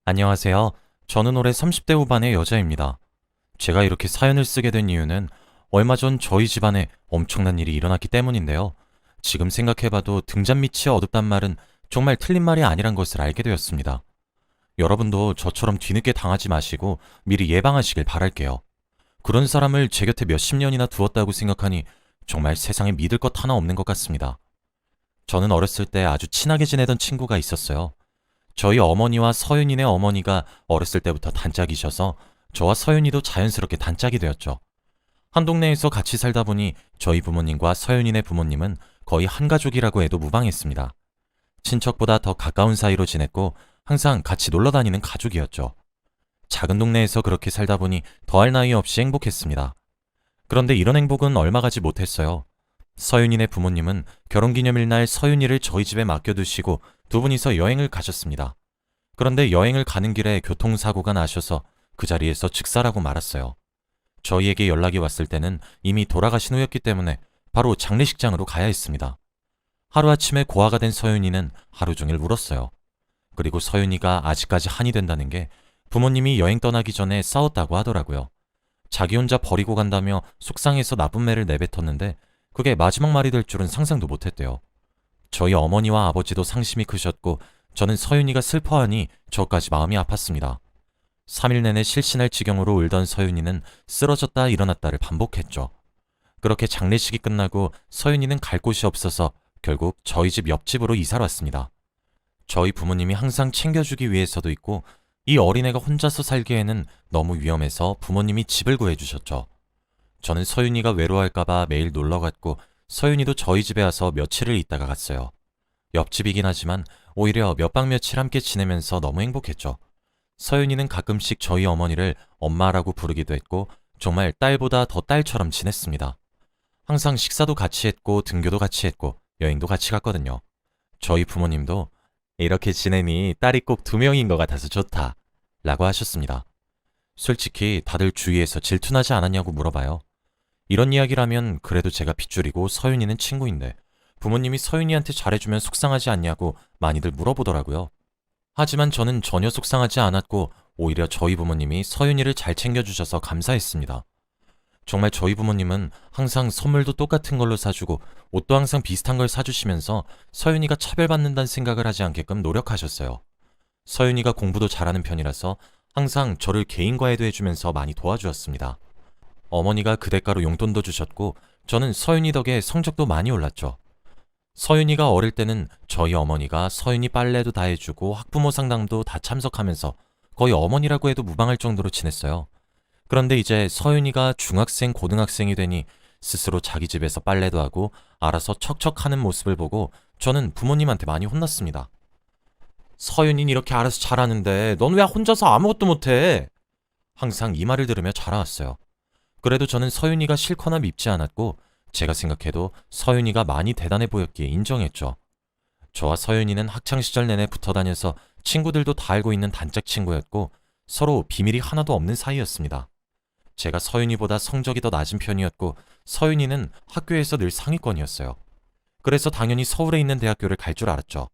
안녕하세요. 저는 올해 30대 후반의 여자입니다. 제가 이렇게 사연을 쓰게 된 이유는 얼마 전 저희 집안에 엄청난 일이 일어났기 때문인데요. 지금 생각해봐도 등잔 밑이 어둡단 말은 정말 틀린 말이 아니란 것을 알게 되었습니다. 여러분도 저처럼 뒤늦게 당하지 마시고 미리 예방하시길 바랄게요. 그런 사람을 제 곁에 몇십 년이나 두었다고 생각하니 정말 세상에 믿을 것 하나 없는 것 같습니다. 저는 어렸을 때 아주 친하게 지내던 친구가 있었어요. 저희 어머니와 서윤이네 어머니가 어렸을 때부터 단짝이셔서 저와 서윤이도 자연스럽게 단짝이 되었죠. 한 동네에서 같이 살다 보니 저희 부모님과 서윤이네 부모님은 거의 한 가족이라고 해도 무방했습니다. 친척보다 더 가까운 사이로 지냈고 항상 같이 놀러 다니는 가족이었죠. 작은 동네에서 그렇게 살다 보니 더할 나위 없이 행복했습니다. 그런데 이런 행복은 얼마 가지 못했어요. 서윤이네 부모님은 결혼기념일 날 서윤이를 저희 집에 맡겨두시고 두 분이서 여행을 가셨습니다. 그런데 여행을 가는 길에 교통사고가 나셔서 그 자리에서 즉사라고 말았어요. 저희에게 연락이 왔을 때는 이미 돌아가신 후였기 때문에 바로 장례식장으로 가야 했습니다. 하루아침에 고아가 된 서윤이는 하루 종일 울었어요. 그리고 서윤이가 아직까지 한이 된다는 게 부모님이 여행 떠나기 전에 싸웠다고 하더라고요. 자기 혼자 버리고 간다며 속상해서 나쁜 매를 내뱉었는데 그게 마지막 말이 될 줄은 상상도 못했대요. 저희 어머니와 아버지도 상심이 크셨고 저는 서윤이가 슬퍼하니 저까지 마음이 아팠습니다. 3일 내내 실신할 지경으로 울던 서윤이는 쓰러졌다 일어났다를 반복했죠. 그렇게 장례식이 끝나고 서윤이는 갈 곳이 없어서 결국 저희 집 옆집으로 이사를 왔습니다. 저희 부모님이 항상 챙겨주기 위해서도 있고 이 어린애가 혼자서 살기에는 너무 위험해서 부모님이 집을 구해주셨죠. 저는 서윤이가 외로워할까봐 매일 놀러 갔고 서윤이도 저희 집에 와서 며칠을 있다가 갔어요. 옆집이긴 하지만 오히려 몇 박 며칠 함께 지내면서 너무 행복했죠. 서윤이는 가끔씩 저희 어머니를 엄마라고 부르기도 했고 정말 딸보다 더 딸처럼 지냈습니다. 항상 식사도 같이 했고 등교도 같이 했고 여행도 같이 갔거든요. 저희 부모님도 이렇게 지내니 딸이 꼭 두 명인 것 같아서 좋다 라고 하셨습니다. 솔직히 다들 주위에서 질투나지 않았냐고 물어봐요. 이런 이야기라면 그래도 제가 핏줄이고 서윤이는 친구인데 부모님이 서윤이한테 잘해주면 속상하지 않냐고 많이들 물어보더라고요. 하지만 저는 전혀 속상하지 않았고 오히려 저희 부모님이 서윤이를 잘 챙겨주셔서 감사했습니다. 정말 저희 부모님은 항상 선물도 똑같은 걸로 사주고 옷도 항상 비슷한 걸 사주시면서 서윤이가 차별받는다는 생각을 하지 않게끔 노력하셨어요. 서윤이가 공부도 잘하는 편이라서 항상 저를 개인과외도 해주면서 많이 도와주었습니다. 어머니가 그 대가로 용돈도 주셨고 저는 서윤이 덕에 성적도 많이 올랐죠. 서윤이가 어릴 때는 저희 어머니가 서윤이 빨래도 다 해주고 학부모 상담도 다 참석하면서 거의 어머니라고 해도 무방할 정도로 지냈어요. 그런데 이제 서윤이가 중학생, 고등학생이 되니 스스로 자기 집에서 빨래도 하고 알아서 척척하는 모습을 보고 저는 부모님한테 많이 혼났습니다. 서윤이는 이렇게 알아서 잘하는데 넌 왜 혼자서 아무것도 못해? 항상 이 말을 들으며 자라왔어요. 그래도 저는 서윤이가 싫거나 밉지 않았고 제가 생각해도 서윤이가 많이 대단해 보였기에 인정했죠. 저와 서윤이는 학창시절 내내 붙어 다녀서 친구들도 다 알고 있는 단짝 친구였고 서로 비밀이 하나도 없는 사이였습니다. 제가 서윤이보다 성적이 더 낮은 편이었고 서윤이는 학교에서 늘 상위권이었어요. 그래서 당연히 서울에 있는 대학교를 갈 줄 알았죠.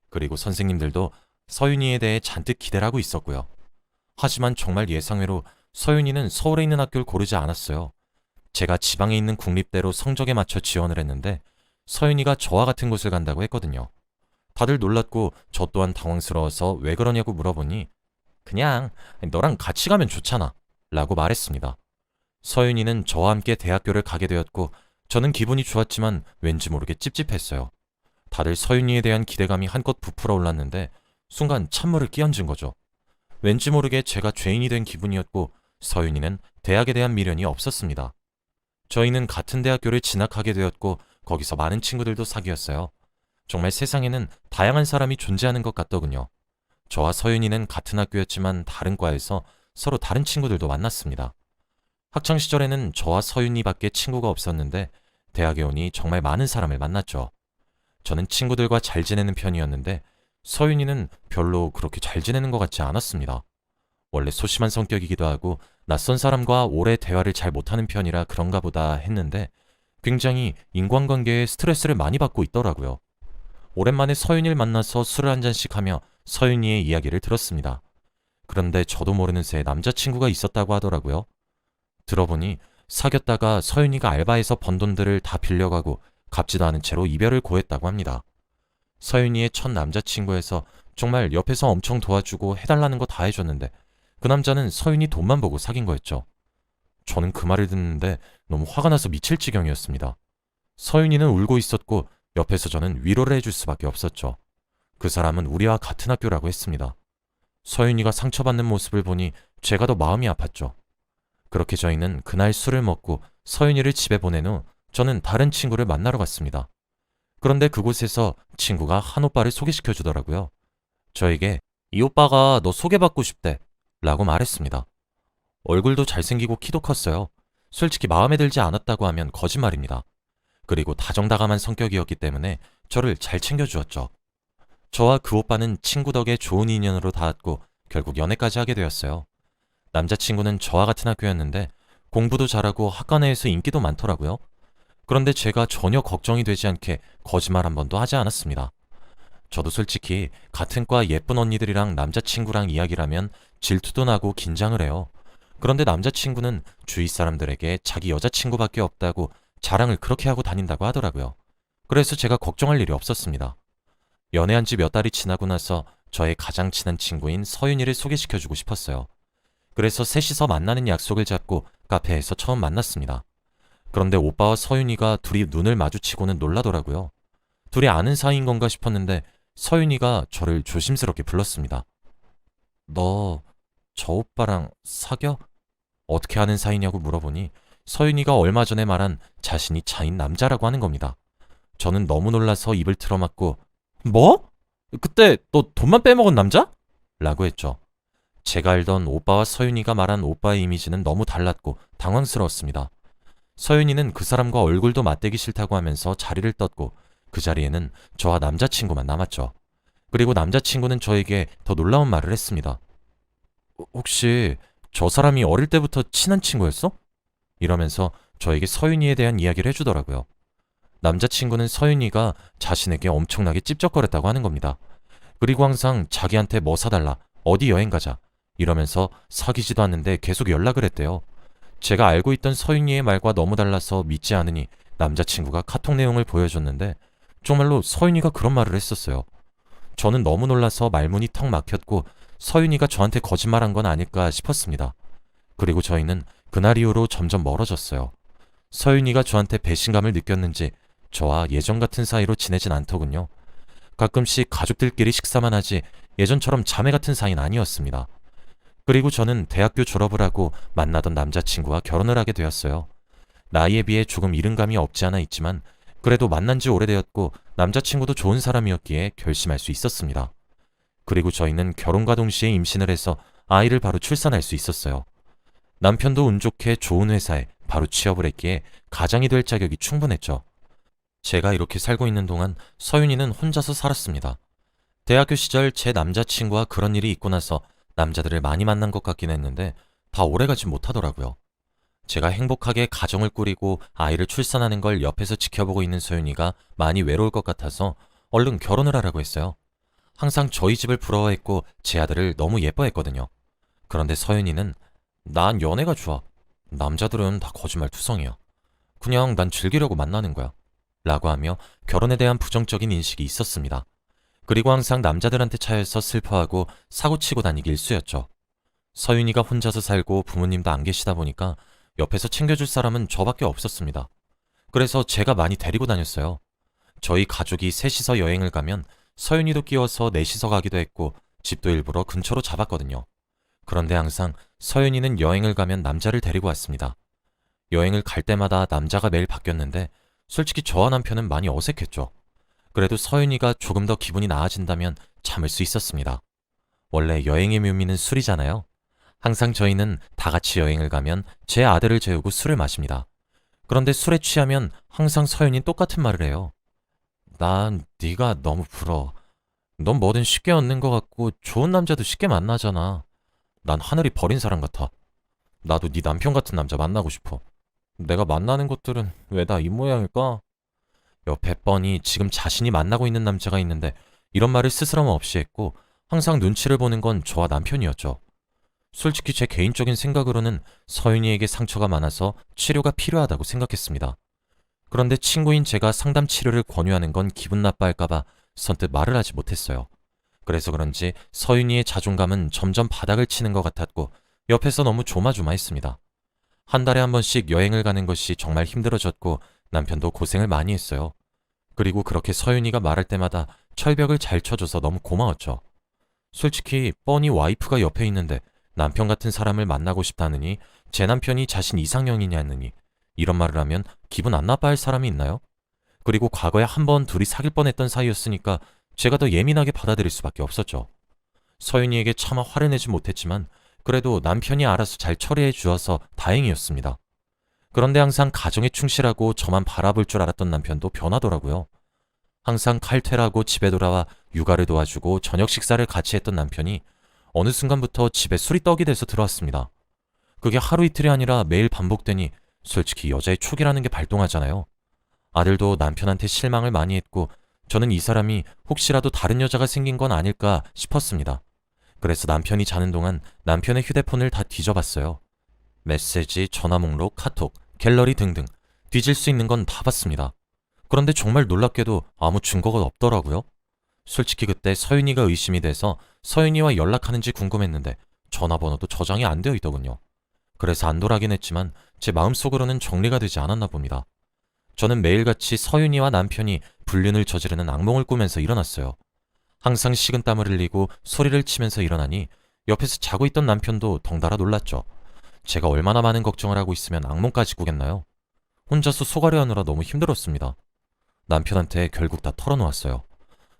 그리고 선생님들도 서윤이에 대해 잔뜩 기대를 하고 있었고요. 하지만 정말 예상외로 서윤이는 서울에 있는 학교를 고르지 않았어요. 제가 지방에 있는 국립대로 성적에 맞춰 지원을 했는데 서윤이가 저와 같은 곳을 간다고 했거든요. 다들 놀랐고 저 또한 당황스러워서 왜 그러냐고 물어보니 그냥 너랑 같이 가면 좋잖아 라고 말했습니다. 서윤이는 저와 함께 대학교를 가게 되었고 저는 기분이 좋았지만 왠지 모르게 찝찝했어요. 다들 서윤이에 대한 기대감이 한껏 부풀어 올랐는데 순간 찬물을 끼얹은 거죠. 왠지 모르게 제가 죄인이 된 기분이었고 서윤이는 대학에 대한 미련이 없었습니다. 저희는 같은 대학교를 진학하게 되었고 거기서 많은 친구들도 사귀었어요. 정말 세상에는 다양한 사람이 존재하는 것 같더군요. 저와 서윤이는 같은 학교였지만 다른 과에서 서로 다른 친구들도 만났습니다. 학창시절에는 저와 서윤이밖에 친구가 없었는데 대학에 오니 정말 많은 사람을 만났죠. 저는 친구들과 잘 지내는 편이었는데 서윤이는 별로 그렇게 잘 지내는 것 같지 않았습니다. 원래 소심한 성격이기도 하고 낯선 사람과 오래 대화를 잘 못하는 편이라 그런가 보다 했는데 굉장히 인간관계에 스트레스를 많이 받고 있더라고요. 오랜만에 서윤이를 만나서 술을 한 잔씩 하며 서윤이의 이야기를 들었습니다. 그런데 저도 모르는 새에 남자친구가 있었다고 하더라고요. 들어보니 사귀었다가 서윤이가 알바해서 번 돈들을 다 빌려가고 갚지도 않은 채로 이별을 고했다고 합니다. 서윤이의 첫 남자친구에서 정말 옆에서 엄청 도와주고 해달라는 거 다 해줬는데 그 남자는 서윤이 돈만 보고 사귄 거였죠. 저는 그 말을 듣는데 너무 화가 나서 미칠 지경이었습니다. 서윤이는 울고 있었고 옆에서 저는 위로를 해줄 수밖에 없었죠. 그 사람은 우리와 같은 학교라고 했습니다. 서윤이가 상처받는 모습을 보니 제가 더 마음이 아팠죠. 그렇게 저희는 그날 술을 먹고 서윤이를 집에 보낸 후 저는 다른 친구를 만나러 갔습니다. 그런데 그곳에서 친구가 한 오빠를 소개시켜 주더라고요. 저에게 이 오빠가 너 소개받고 싶대 라고 말했습니다. 얼굴도 잘생기고 키도 컸어요. 솔직히 마음에 들지 않았다고 하면 거짓말입니다. 그리고 다정다감한 성격이었기 때문에 저를 잘 챙겨주었죠. 저와 그 오빠는 친구 덕에 좋은 인연으로 닿았고 결국 연애까지 하게 되었어요. 남자친구는 저와 같은 학교였는데 공부도 잘하고 학과 내에서 인기도 많더라고요. 그런데 제가 전혀 걱정이 되지 않게 거짓말 한 번도 하지 않았습니다. 저도 솔직히 같은 과 예쁜 언니들이랑 남자친구랑 이야기를 하면 질투도 나고 긴장을 해요. 그런데 남자친구는 주위 사람들에게 자기 여자친구밖에 없다고 자랑을 그렇게 하고 다닌다고 하더라고요. 그래서 제가 걱정할 일이 없었습니다. 연애한 지 몇 달이 지나고 나서 저의 가장 친한 친구인 서윤이를 소개시켜주고 싶었어요. 그래서 셋이서 만나는 약속을 잡고 카페에서 처음 만났습니다. 그런데 오빠와 서윤이가 둘이 눈을 마주치고는 놀라더라고요. 둘이 아는 사이인 건가 싶었는데 서윤이가 저를 조심스럽게 불렀습니다. 너 저 오빠랑 사겨? 어떻게 아는 사이냐고 물어보니 서윤이가 얼마 전에 말한 자신이 차인 남자라고 하는 겁니다. 저는 너무 놀라서 입을 틀어막고 뭐? 그때 너 돈만 빼먹은 남자? 라고 했죠. 제가 알던 오빠와 서윤이가 말한 오빠의 이미지는 너무 달랐고 당황스러웠습니다. 서윤이는 그 사람과 얼굴도 맞대기 싫다고 하면서 자리를 떴고 그 자리에는 저와 남자친구만 남았죠. 그리고 남자친구는 저에게 더 놀라운 말을 했습니다. 혹시 저 사람이 어릴 때부터 친한 친구였어? 이러면서 저에게 서윤이에 대한 이야기를 해주더라고요. 남자친구는 서윤이가 자신에게 엄청나게 찝쩍거렸다고 하는 겁니다. 그리고 항상 자기한테 뭐 사달라, 어디 여행 가자 이러면서 사귀지도 않는데 계속 연락을 했대요. 제가 알고 있던 서윤이의 말과 너무 달라서 믿지 않으니 남자친구가 카톡 내용을 보여줬는데 정말로 서윤이가 그런 말을 했었어요. 저는 너무 놀라서 말문이 턱 막혔고 서윤이가 저한테 거짓말한 건 아닐까 싶었습니다. 그리고 저희는 그날 이후로 점점 멀어졌어요. 서윤이가 저한테 배신감을 느꼈는지 저와 예전 같은 사이로 지내진 않더군요. 가끔씩 가족들끼리 식사만 하지 예전처럼 자매 같은 사이는 아니었습니다. 그리고 저는 대학교 졸업을 하고 만나던 남자친구와 결혼을 하게 되었어요. 나이에 비해 조금 이른감이 없지 않아 있지만 그래도 만난 지 오래되었고 남자친구도 좋은 사람이었기에 결심할 수 있었습니다. 그리고 저희는 결혼과 동시에 임신을 해서 아이를 바로 출산할 수 있었어요. 남편도 운 좋게 좋은 회사에 바로 취업을 했기에 가장이 될 자격이 충분했죠. 제가 이렇게 살고 있는 동안 서윤이는 혼자서 살았습니다. 대학교 시절 제 남자친구와 그런 일이 있고 나서 남자들을 많이 만난 것 같긴 했는데 다 오래가지 못하더라고요. 제가 행복하게 가정을 꾸리고 아이를 출산하는 걸 옆에서 지켜보고 있는 서윤이가 많이 외로울 것 같아서 얼른 결혼을 하라고 했어요. 항상 저희 집을 부러워했고 제 아들을 너무 예뻐했거든요. 그런데 서윤이는 난 연애가 좋아. 남자들은 다 거짓말 투성이야. 그냥 난 즐기려고 만나는 거야. 라고 하며 결혼에 대한 부정적인 인식이 있었습니다. 그리고 항상 남자들한테 차여서 슬퍼하고 사고치고 다니기 일쑤였죠. 서윤이가 혼자서 살고 부모님도 안 계시다 보니까 옆에서 챙겨줄 사람은 저밖에 없었습니다. 그래서 제가 많이 데리고 다녔어요. 저희 가족이 셋이서 여행을 가면 서윤이도 끼워서 넷이서 가기도 했고 집도 일부러 근처로 잡았거든요. 그런데 항상 서윤이는 여행을 가면 남자를 데리고 왔습니다. 여행을 갈 때마다 남자가 매일 바뀌었는데 솔직히 저와 남편은 많이 어색했죠. 그래도 서윤이가 조금 더 기분이 나아진다면 참을 수 있었습니다. 원래 여행의 묘미는 술이잖아요. 항상 저희는 다 같이 여행을 가면 제 아들을 재우고 술을 마십니다. 그런데 술에 취하면 항상 서윤이는 똑같은 말을 해요. 난 네가 너무 부러워. 넌 뭐든 쉽게 얻는 것 같고 좋은 남자도 쉽게 만나잖아. 난 하늘이 버린 사람 같아. 나도 네 남편 같은 남자 만나고 싶어. 내가 만나는 것들은 왜 다 이 모양일까? 옆에 뻔히 지금 자신이 만나고 있는 남자가 있는데 이런 말을 스스럼 없이 했고 항상 눈치를 보는 건 저와 남편이었죠. 솔직히 제 개인적인 생각으로는 서윤이에게 상처가 많아서 치료가 필요하다고 생각했습니다. 그런데 친구인 제가 상담 치료를 권유하는 건 기분 나빠할까봐 선뜻 말을 하지 못했어요. 그래서 그런지 서윤이의 자존감은 점점 바닥을 치는 것 같았고 옆에서 너무 조마조마했습니다. 한 달에 한 번씩 여행을 가는 것이 정말 힘들어졌고 남편도 고생을 많이 했어요. 그리고 그렇게 서윤이가 말할 때마다 철벽을 잘 쳐줘서 너무 고마웠죠. 솔직히 뻔히 와이프가 옆에 있는데 남편 같은 사람을 만나고 싶다느니 제 남편이 자신 이상형이냐느니 이런 말을 하면 기분 안 나빠할 사람이 있나요? 그리고 과거에 한 번 둘이 사귈 뻔했던 사이였으니까 제가 더 예민하게 받아들일 수밖에 없었죠. 서윤이에게 차마 화를 내지 못했지만 그래도 남편이 알아서 잘 처리해 주어서 다행이었습니다. 그런데 항상 가정에 충실하고 저만 바라볼 줄 알았던 남편도 변하더라고요. 항상 칼퇴라고 집에 돌아와 육아를 도와주고 저녁 식사를 같이 했던 남편이 어느 순간부터 집에 술이 떡이 돼서 들어왔습니다. 그게 하루 이틀이 아니라 매일 반복되니 솔직히 여자의 촉이라는 게 발동하잖아요. 아들도 남편한테 실망을 많이 했고 저는 이 사람이 혹시라도 다른 여자가 생긴 건 아닐까 싶었습니다. 그래서 남편이 자는 동안 남편의 휴대폰을 다 뒤져봤어요. 메시지, 전화 목록, 카톡, 갤러리 등등 뒤질 수 있는 건 다 봤습니다. 그런데 정말 놀랍게도 아무 증거가 없더라고요. 솔직히 그때 서윤이가 의심이 돼서 서윤이와 연락하는지 궁금했는데 전화번호도 저장이 안 되어 있더군요. 그래서 안돌아긴 했지만 제 마음속으로는 정리가 되지 않았나 봅니다. 저는 매일같이 서윤이와 남편이 불륜을 저지르는 악몽을 꾸면서 일어났어요. 항상 식은땀을 흘리고 소리를 치면서 일어나니 옆에서 자고 있던 남편도 덩달아 놀랐죠. 제가 얼마나 많은 걱정을 하고 있으면 악몽까지 꾸겠나요? 혼자서 속아려 하느라 너무 힘들었습니다. 남편한테 결국 다 털어놓았어요.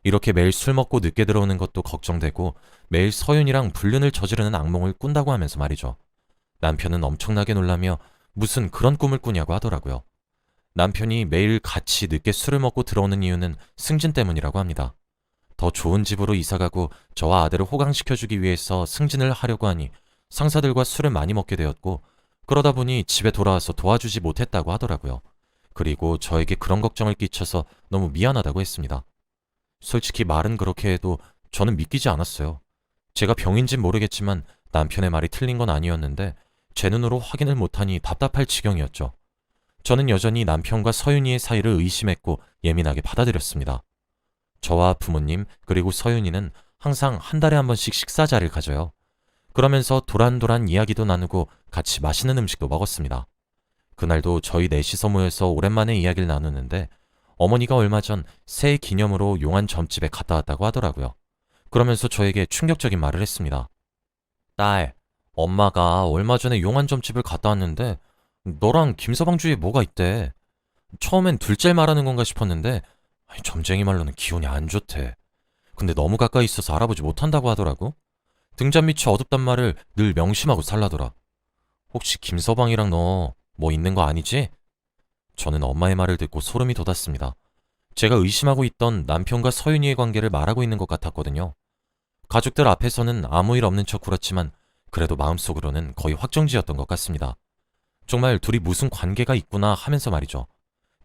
이렇게 매일 술 먹고 늦게 들어오는 것도 걱정되고 매일 서윤이랑 불륜을 저지르는 악몽을 꾼다고 하면서 말이죠. 남편은 엄청나게 놀라며 무슨 그런 꿈을 꾸냐고 하더라고요. 남편이 매일 같이 늦게 술을 먹고 들어오는 이유는 승진 때문이라고 합니다. 더 좋은 집으로 이사가고 저와 아들을 호강시켜주기 위해서 승진을 하려고 하니 상사들과 술을 많이 먹게 되었고 그러다 보니 집에 돌아와서 도와주지 못했다고 하더라고요. 그리고 저에게 그런 걱정을 끼쳐서 너무 미안하다고 했습니다. 솔직히 말은 그렇게 해도 저는 믿기지 않았어요. 제가 병인진 모르겠지만 남편의 말이 틀린 건 아니었는데 제 눈으로 확인을 못하니 답답할 지경이었죠. 저는 여전히 남편과 서윤이의 사이를 의심했고 예민하게 받아들였습니다. 저와 부모님 그리고 서윤이는 항상 한 달에 한 번씩 식사 자리를 가져요. 그러면서 도란도란 이야기도 나누고 같이 맛있는 음식도 먹었습니다. 그날도 저희 넷이서 모여서 오랜만에 이야기를 나누는데 어머니가 얼마 전 새해 기념으로 용한 점집에 갔다 왔다고 하더라고요. 그러면서 저에게 충격적인 말을 했습니다. 딸, 엄마가 얼마 전에 용한 점집을 갔다 왔는데 너랑 김서방 주위에 뭐가 있대. 처음엔 둘째 말하는 건가 싶었는데 점쟁이 말로는 기운이 안 좋대. 근데 너무 가까이 있어서 알아보지 못한다고 하더라고. 등잔 밑이 어둡단 말을 늘 명심하고 살라더라. 혹시 김서방이랑 너 뭐 있는 거 아니지? 저는 엄마의 말을 듣고 소름이 돋았습니다. 제가 의심하고 있던 남편과 서윤이의 관계를 말하고 있는 것 같았거든요. 가족들 앞에서는 아무 일 없는 척 굴었지만 그래도 마음속으로는 거의 확정지었던 것 같습니다. 정말 둘이 무슨 관계가 있구나 하면서 말이죠.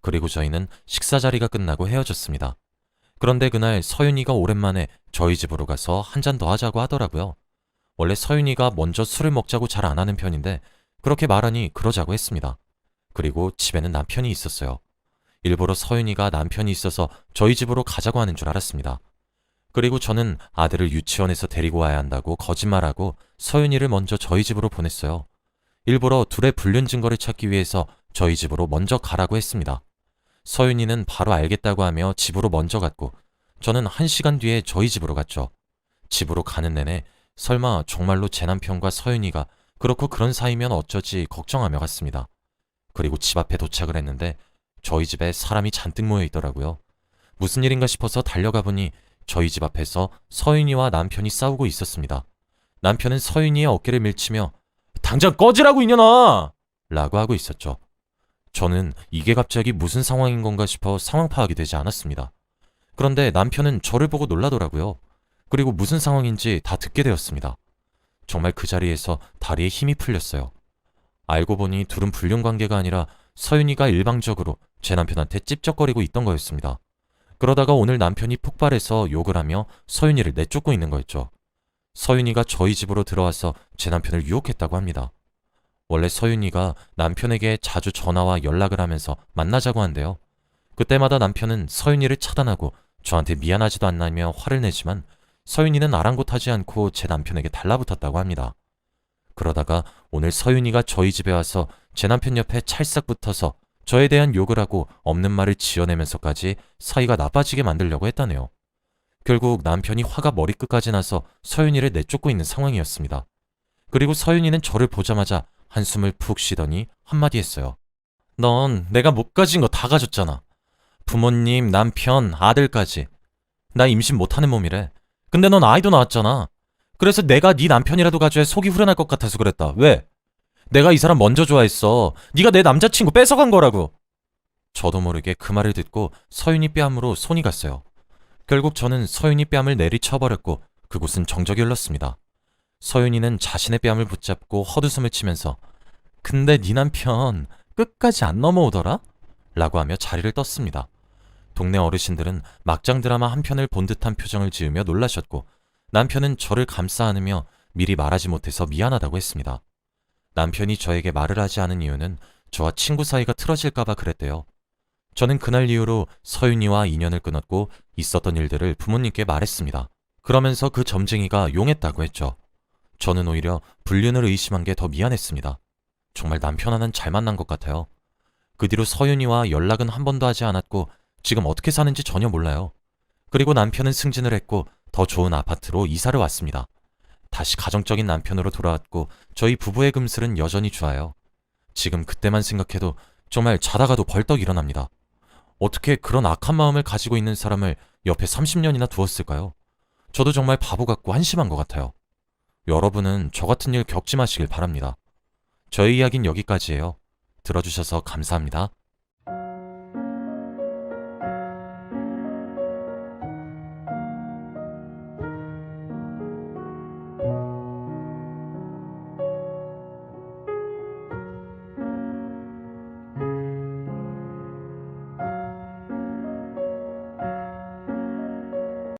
그리고 저희는 식사 자리가 끝나고 헤어졌습니다. 그런데 그날 서윤이가 오랜만에 저희 집으로 가서 한 잔 더 하자고 하더라고요. 원래 서윤이가 먼저 술을 먹자고 잘 안 하는 편인데 그렇게 말하니 그러자고 했습니다. 그리고 집에는 남편이 있었어요. 일부러 서윤이가 남편이 있어서 저희 집으로 가자고 하는 줄 알았습니다. 그리고 저는 아들을 유치원에서 데리고 와야 한다고 거짓말하고 서윤이를 먼저 저희 집으로 보냈어요. 일부러 둘의 불륜 증거를 찾기 위해서 저희 집으로 먼저 가라고 했습니다. 서윤이는 바로 알겠다고 하며 집으로 먼저 갔고 저는 1시간 뒤에 저희 집으로 갔죠. 집으로 가는 내내 설마 정말로 제 남편과 서윤이가 그렇고 그런 사이면 어쩌지 걱정하며 갔습니다. 그리고 집 앞에 도착을 했는데 저희 집에 사람이 잔뜩 모여 있더라고요. 무슨 일인가 싶어서 달려가 보니 저희 집 앞에서 서윤이와 남편이 싸우고 있었습니다. 남편은 서윤이의 어깨를 밀치며 당장 꺼지라고 이년아! 라고 하고 있었죠. 저는 이게 갑자기 무슨 상황인 건가 싶어 상황 파악이 되지 않았습니다. 그런데 남편은 저를 보고 놀라더라고요. 그리고 무슨 상황인지 다 듣게 되었습니다. 정말 그 자리에서 다리에 힘이 풀렸어요. 알고 보니 둘은 불륜 관계가 아니라 서윤이가 일방적으로 제 남편한테 찝쩍거리고 있던 거였습니다. 그러다가 오늘 남편이 폭발해서 욕을 하며 서윤이를 내쫓고 있는 거였죠. 서윤이가 저희 집으로 들어와서 제 남편을 유혹했다고 합니다. 원래 서윤이가 남편에게 자주 전화와 연락을 하면서 만나자고 한대요. 그때마다 남편은 서윤이를 차단하고 저한테 미안하지도 않나며 화를 내지만 서윤이는 아랑곳하지 않고 제 남편에게 달라붙었다고 합니다. 그러다가 오늘 서윤이가 저희 집에 와서 제 남편 옆에 찰싹 붙어서 저에 대한 욕을 하고 없는 말을 지어내면서까지 사이가 나빠지게 만들려고 했다네요. 결국 남편이 화가 머리끝까지 나서 서윤이를 내쫓고 있는 상황이었습니다. 그리고 서윤이는 저를 보자마자 한숨을 푹 쉬더니 한마디 했어요. 넌 내가 못 가진 거 다 가졌잖아. 부모님, 남편, 아들까지. 나 임신 못하는 몸이래. 근데 넌 아이도 낳았잖아. 그래서 내가 네 남편이라도 가져야 속이 후련할 것 같아서 그랬다. 왜? 내가 이 사람 먼저 좋아했어. 네가 내 남자친구 뺏어간 거라고. 저도 모르게 그 말을 듣고 서윤이 뺨으로 손이 갔어요. 결국 저는 서윤이 뺨을 내리쳐버렸고 그곳은 정적이 흘렀습니다. 서윤이는 자신의 뺨을 붙잡고 헛웃음을 치면서 근데 네 남편 끝까지 안 넘어오더라? 라고 하며 자리를 떴습니다. 동네 어르신들은 막장 드라마 한 편을 본 듯한 표정을 지으며 놀라셨고 남편은 저를 감싸 안으며 미리 말하지 못해서 미안하다고 했습니다. 남편이 저에게 말을 하지 않은 이유는 저와 친구 사이가 틀어질까봐 그랬대요. 저는 그날 이후로 서윤이와 인연을 끊었고 있었던 일들을 부모님께 말했습니다. 그러면서 그 점쟁이가 용했다고 했죠. 저는 오히려 불륜을 의심한 게 더 미안했습니다. 정말 남편 하나는 잘 만난 것 같아요. 그 뒤로 서윤이와 연락은 한 번도 하지 않았고 지금 어떻게 사는지 전혀 몰라요. 그리고 남편은 승진을 했고 더 좋은 아파트로 이사를 왔습니다. 다시 가정적인 남편으로 돌아왔고 저희 부부의 금슬은 여전히 좋아요. 지금 그때만 생각해도 정말 자다가도 벌떡 일어납니다. 어떻게 그런 악한 마음을 가지고 있는 사람을 옆에 30년이나 두었을까요? 저도 정말 바보 같고 한심한 것 같아요. 여러분은 저 같은 일 겪지 마시길 바랍니다. 저의 이야기는 여기까지예요. 들어주셔서 감사합니다.